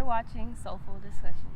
You're watching Soulful Discussions.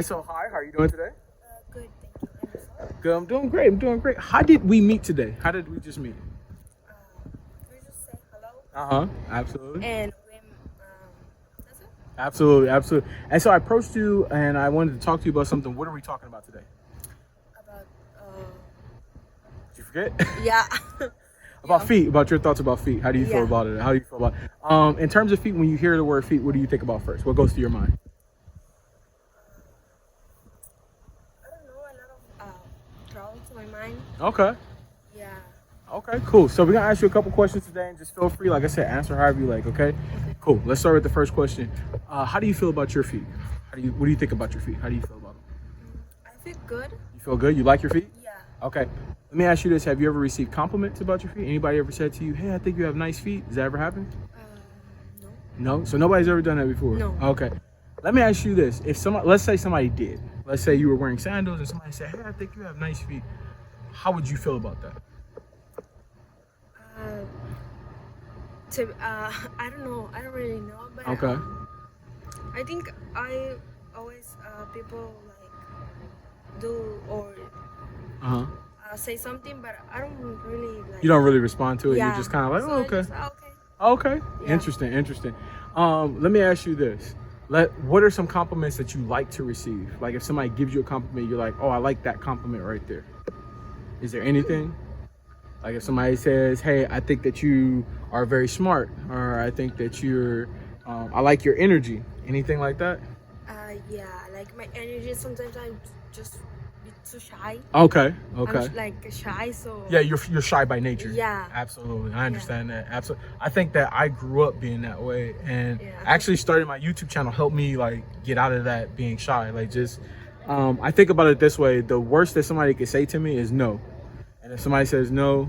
Okay, so hi, how are you doing today? Good, thank you. And yourself? Good, I'm doing great. I'm doing great. How did we meet today? How did we just meet? We just say hello. Absolutely. And when, that's it? Absolutely, absolutely. And so I approached you and I wanted to talk to you about something. What are we talking about today? About, Did you forget? yeah. About feet, about your thoughts about feet. How do you feel Yeah. about it? How do you feel about it? In terms of feet, when you hear the word feet, what do you think about first? What goes through your mind? I don't know, a lot of trouble to my mind. Okay. Yeah. Okay, cool. So we're gonna ask you a couple questions today, and just feel free, like I said, answer however you like. Okay. Cool. Let's start with the first question. How do you feel about your feet? What do you think about your feet? How do you feel about them? I feel good. You feel good? You like your feet? Yeah. Okay. Let me ask you this: have you ever received compliments about your feet? Anybody ever said to you, "Hey, I think you have nice feet"? Does that ever happen? No. No. So nobody's ever done that before. No. Okay. Let me ask you this: if somebody, let's say somebody did, let's say you were wearing sandals and somebody said, "Hey, I think you have nice feet," how would you feel about that? I don't know. I don't really know. But Okay. I think I always people like do or say something, but I don't really like. You don't really respond to it. Yeah. You're just kind of like, So oh, I okay. just, Okay. Yeah. Interesting. Let me ask you this. What are some compliments that you like to receive? Like if somebody gives you a compliment, you're like, oh, I like that compliment right there. Is there anything? Like if somebody says, hey, I think that you are very smart, or I think that I like your energy. Anything like that? Yeah, like my energy. Sometimes I'm just be too shy. Okay. I'm like shy, so. Yeah, you're shy by nature. Yeah. Absolutely. I understand that. Absolutely. I think that I grew up being that way, and Yeah. actually starting my YouTube channel helped me like get out of that being shy. Like just I think about it this way: the worst that somebody could say to me is no. And if somebody says no,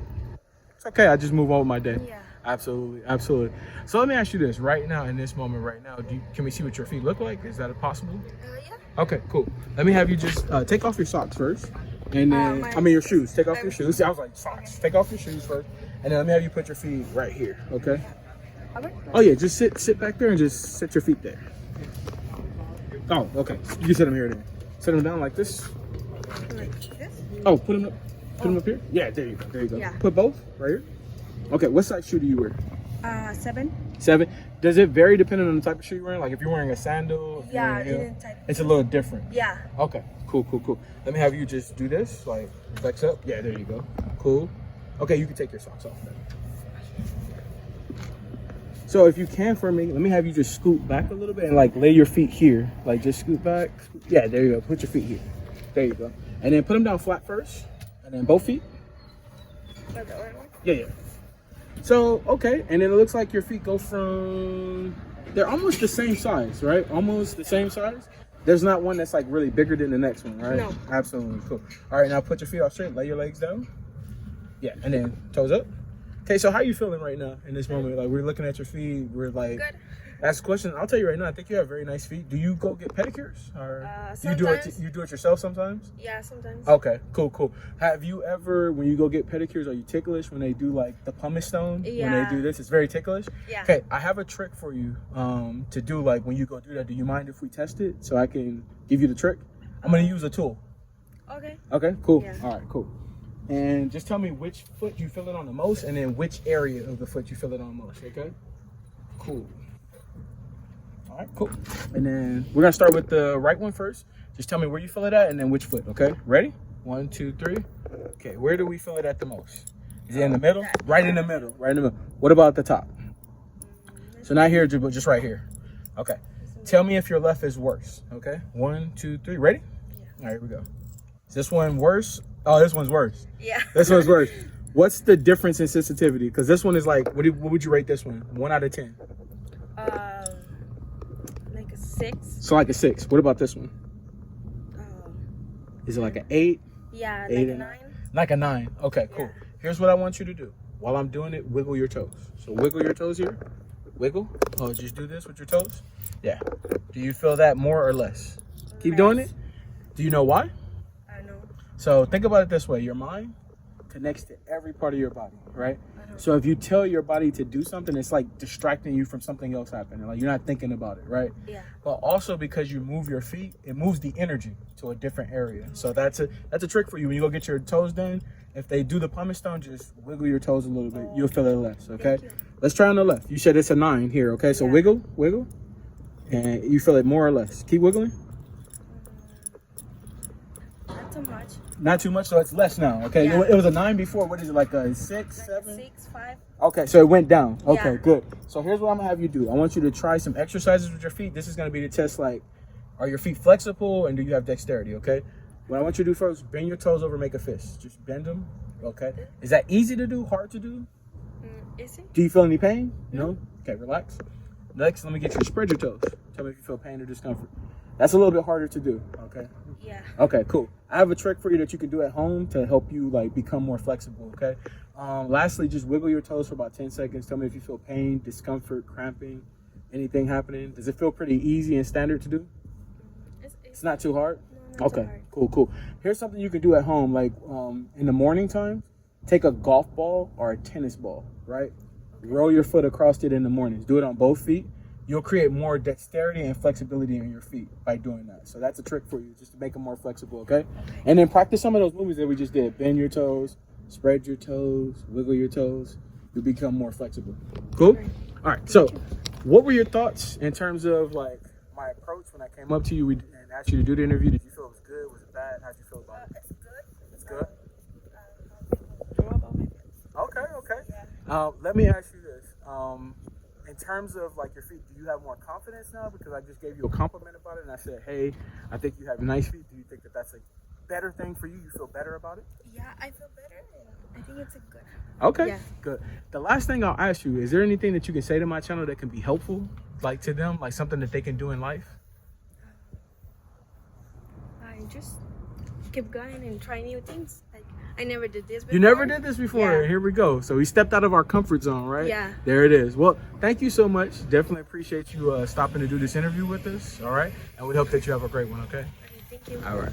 it's okay. I just move on with my day. Yeah. Absolutely. So let me ask you this right now, in this moment right now, can we see what your feet look like? Is that possible? Yeah. Okay, cool. Let me have you just take off your socks first. And then, your shoes. Take off your shoes. I was like, socks. Take off your shoes first. And then let me have you put your feet right here, okay? Okay. Oh, yeah, just sit back there and just sit your feet there. Oh, okay. You can sit them here then. Sit them down like this. Like this? Oh, put them up here? Yeah, there you go. Yeah. Put both right here. Okay, what size shoe do you wear? 7. 7. Does it vary depending on the type of shoe you're wearing? Like if you're wearing a sandal, if you're Yeah, wearing a heel, different type. it's a little different. Yeah. Okay, cool. Let me have you just do this, like flex up. Yeah, there you go. Cool. Okay, you can take your socks off then. So if you can for me, let me have you just scoot back a little bit and like lay your feet here. Like just scoot back. Yeah, there you go. Put your feet here. There you go. And then put them down flat first. And then both feet. Yeah. So, okay. And then it looks like your feet go from, they're almost the same size, right? Almost the same size. There's not one that's like really bigger than the next one, right? No. Absolutely. Cool. All right, now put your feet out straight. Lay your legs down. Yeah, and then toes up. Okay, so how are you feeling right now in this moment? Like we're looking at your feet. We're like, Good. ask a question. I'll tell you right now. I think you have very nice feet. Do you go get pedicures, or do you sometimes. you do it yourself sometimes? Yeah, sometimes. Okay, cool. Have you ever, when you go get pedicures, are you ticklish when they do like the pumice stone? Yeah. When they do this, it's very ticklish. Yeah. Okay, I have a trick for you to do like when you go do that. Do you mind if we test it so I can give you the trick? I'm gonna use a tool. Okay. Okay, cool. Yeah. All right, cool. And just tell me which foot you feel it on the most, and then which area of the foot you feel it on the most. Okay. Cool. All right, cool. And then we're gonna start with the right one first. Just tell me where you feel it at, and then which foot. Okay. Ready? 1, 2, 3. Okay. Where do we feel it at the most? Is it in the middle? Right in the middle. Right in the middle. What about the top? So not here, but just right here. Okay. Tell me if your left is worse. Okay. 1, 2, 3. Ready? Yeah. All right. Here we go. Is this one worse? Oh, this one's worse. Yeah. This one's worse. What's the difference in sensitivity? Because this one is like, what would you rate this one? 1 out of 10. Like a 6. So like a 6. What about this one? Is it like an 8? Yeah, 8 like a and 9. Like a 9. Okay, cool. Yeah. Here's what I want you to do. While I'm doing it, wiggle your toes. So wiggle your toes here. Wiggle. Oh, just do this with your toes. Yeah. Do you feel that more or less? Keep doing it. Do you know why? I know. So think about it this way. Your mind connects to every part of your body, right? So if you tell your body to do something, it's like distracting you from something else happening. Like you're not thinking about it, right? Yeah. But also because you move your feet, it moves the energy to a different area. So that's a trick for you. When you go get your toes done, if they do the pumice stone, just wiggle your toes a little bit. You'll feel it less, okay? Let's try on the left. You said it's a 9 here, okay? So wiggle. And you feel it more or less. Keep wiggling. Not too much. Not too much, so it's less now, okay? Yeah. It was a 9 before. What is it, like a 6, Like 7? 6, 5. Okay, so it went down. Okay, Yeah. good. So here's what I'm gonna have you do. I want you to try some exercises with your feet. This is gonna be to test, like, are your feet flexible and do you have dexterity, okay? What I want you to do first, bend your toes over, make a fist. Just bend them, okay? Is that easy to do, hard to do? Is it? Do you feel any pain? No? Okay, relax. Next, let me get you to spread your toes. Tell me if you feel pain or discomfort. That's a little bit harder to do, okay? Yeah. Okay, cool. I have a trick for you that you can do at home to help you like become more flexible, okay? Lastly, just wiggle your toes for about 10 seconds. Tell me if you feel pain, discomfort, cramping, anything happening. Does it feel pretty easy and standard to do? It's not too hard? No, not Okay, too hard. cool. Here's something you can do at home, like in the morning time, take a golf ball or a tennis ball, right? Roll your foot across it in the mornings. Do it on both feet. You'll create more dexterity and flexibility in your feet by doing that. So that's a trick for you, just to make them more flexible, okay? And then practice some of those movements that we just did. Bend your toes, spread your toes, wiggle your toes. You'll become more flexible. Cool? All right, so what were your thoughts in terms of like my approach when I came up to you and asked you to do the interview? Did you feel it was good? Was it bad? How'd you feel about it? It's good. It's good? What about my feet? Okay. Yeah. Let me ask you this. In terms of like your feet, do you have more confidence now? Because I just gave you a compliment about it and I said, hey, I think you have nice feet. Do you think that that's a better thing for you? You feel better about it? Yeah, I feel better. And I think it's a good. Okay, Yeah. good. The last thing I'll ask you, is there anything that you can say to my channel that can be helpful, like to them, like something that they can do in life? I just keep going and try new things. Like I never did this before. You never did this before. Yeah. Here we go. So we stepped out of our comfort zone, right? Yeah. There it is. Well, thank you so much. Definitely appreciate you stopping to do this interview with us. All right. And we hope that you have a great one. Okay. Thank you. All right.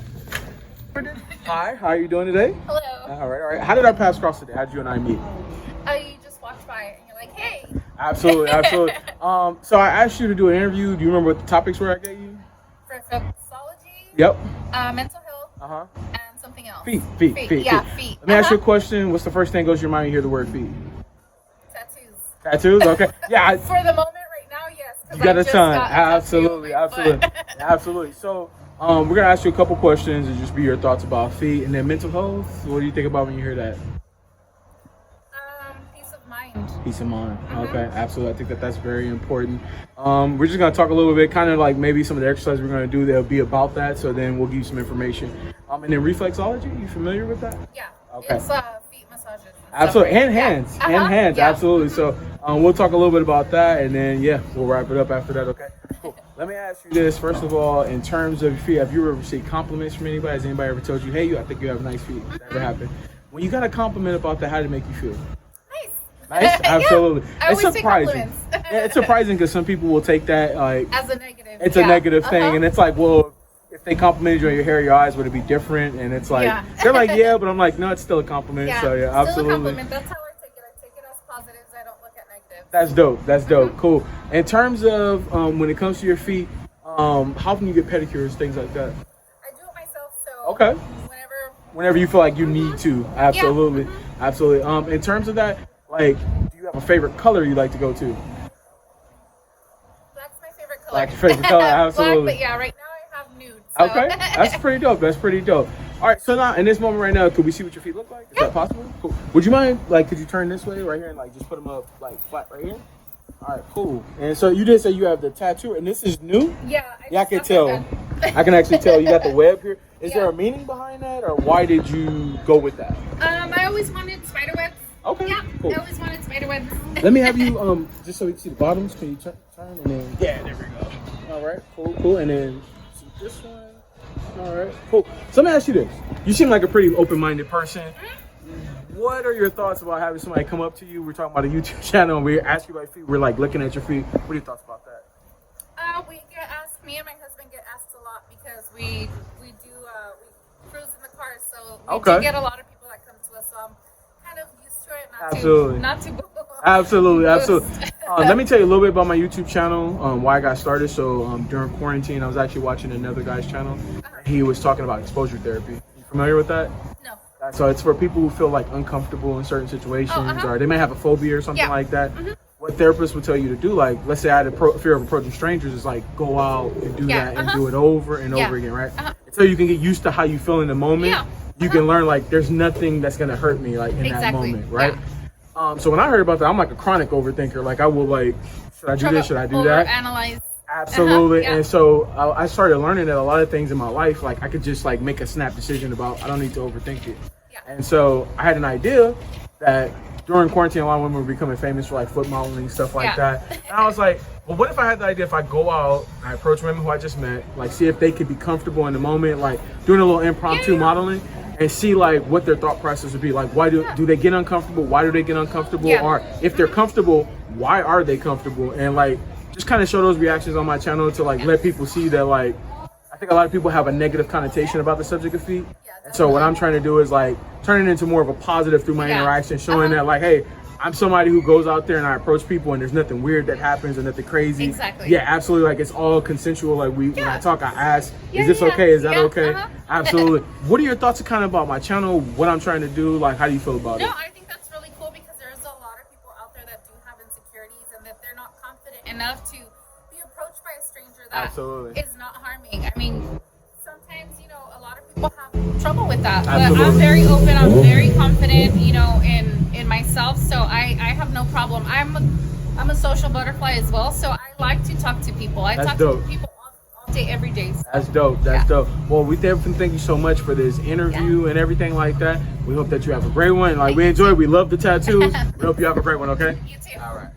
Hi. How are you doing today? Hello. All right. How did our paths cross today? How did you and I meet? Oh, you just walked by and you're like, hey. Absolutely. So I asked you to do an interview. Do you remember what the topics were I gave you? Reflexology. Yep. Mental health. Uh-huh. And something else. Feet. Yeah, feet. Let me ask you a question. What's the first thing that goes to your mind when you hear the word feet? Tattoos. Tattoos? Okay. Yeah. For the moment right now, yes. You got a ton. Absolutely. Absolutely. So we're going to ask you a couple questions and just be your thoughts about feet. And then mental health. What do you think about when you hear that? Peace of mind. Peace of mind. Okay, absolutely. I think that that's very important. We're just going to talk a little bit, kind of like maybe some of the exercises we're going to do, they'll be about that. So then we'll give you some information. And then reflexology, you familiar with that? Yeah. Okay. It's feet massages. Absolutely. And hands. Yeah. And hands. Yeah. Absolutely. So we'll talk a little bit about that. And then, yeah, we'll wrap it up after that. Okay. Cool. Let me ask you this. First of all, in terms of your feet, have you ever received compliments from anybody? Has anybody ever told you, hey, I think you have nice feet? That ever happened? When you got a compliment about that, how did it make you feel? Nice, absolutely. Yeah, I it's always surprising. take compliments. Yeah, it's surprising because some people will take that like as a negative. it's a negative thing, and it's like, well, if they complimented you on your hair, your eyes, would it be different? And it's like they're like, yeah, but I'm like, no, it's still a compliment. Yeah, So yeah, still absolutely. a compliment. That's how I take it. I take it as positives. I don't look at negatives. That's dope. That's dope. Cool. In terms of when it comes to your feet, how often you get pedicures, things like that? I do it myself. So Okay. Whenever you feel like you need to, absolutely, Yeah. absolutely. In terms of that, like, do you have a favorite color you like to go to? Black's my favorite color. Black's your favorite color, absolutely. Black, but yeah, right now I have nude. So. Okay, that's pretty dope. That's pretty dope. All right, so now in this moment right now, could we see what your feet look like? Is that possible? Cool. Would you mind, like, could you turn this way right here and like just put them up like flat right here? All right, cool. And so you did say you have the tattoo, and this is new? Yeah, I can tell. I can actually tell you got the web here. Is there a meaning behind that, or why did you go with that? I always wanted spider webs. Okay, Yeah, cool. I always wanted spider webs. Let me have you just so we can see the bottoms. Can you turn and then there we go. All right, cool, and then see this one. All right, cool. So let me ask you this: you seem like a pretty open-minded person. What are your thoughts about having somebody come up to you? We're talking about a YouTube channel, and we ask you about feet. We're like looking at your feet. What are your thoughts about that? We get asked. Me and my husband get asked a lot because we cruise in the car, so we do get a lot of people that come to us. So I'm kind of used to it, and Absolutely. not to Absolutely, absolutely. boost. Let me tell you a little bit about my YouTube channel, why I got started. So during quarantine, I was actually watching another guy's channel. He was talking about exposure therapy. You familiar with that? No. So it's for people who feel like uncomfortable in certain situations, or they may have a phobia or something like that. What therapists would tell you to do, like, let's say I had a fear of approaching strangers, is like go out and do that and do it over and over again, right? Until you can get used to how you feel in the moment, you can learn like there's nothing that's gonna hurt me like in that moment, right? So when I heard about that, I'm like a chronic overthinker. Like I will like, should I do this? Should I do that? Analyze. Absolutely. And so I started learning that a lot of things in my life, like I could just like make a snap decision about, I don't need to overthink it. And so I had an idea that during quarantine, a lot of women were becoming famous for like foot modeling, stuff like that. And I was like, well, what if I had the idea if I go out, I approach women who I just met, like see if they could be comfortable in the moment, like doing a little impromptu modeling, and see like what their thought process would be. Like, why do they get uncomfortable? Why do they get uncomfortable? Or if they're comfortable, why are they comfortable? And like, just kind of show those reactions on my channel to like let people see that like, I think a lot of people have a negative connotation about the subject of feet. And so what I'm trying to do is like turn it into more of a positive through my interaction, showing that like, hey, I'm somebody who goes out there and I approach people and there's nothing weird that happens or nothing crazy. Exactly. Yeah, absolutely. Like it's all consensual. Like when I talk, I ask, is this okay? Is that okay? Absolutely. What are your thoughts kind of about my channel? What I'm trying to do? Like, how do you feel about it? No, I think that's really cool because there's a lot of people out there that do have insecurities and that they're not confident enough to be approached by a stranger that is not harming. I mean, sometimes, you know, a lot of people have trouble with that. But I'm very open, I'm very confident, you know, in myself. So I have no problem. I'm a social butterfly as well. So I like to talk to people. I talk to people all day, every day. So. That's dope. That's dope. Well, we definitely thank you so much for this interview and everything like that. We hope that you have a great one. Like we enjoyed. We love the tattoos. We hope you have a great one. Okay. You too. All right.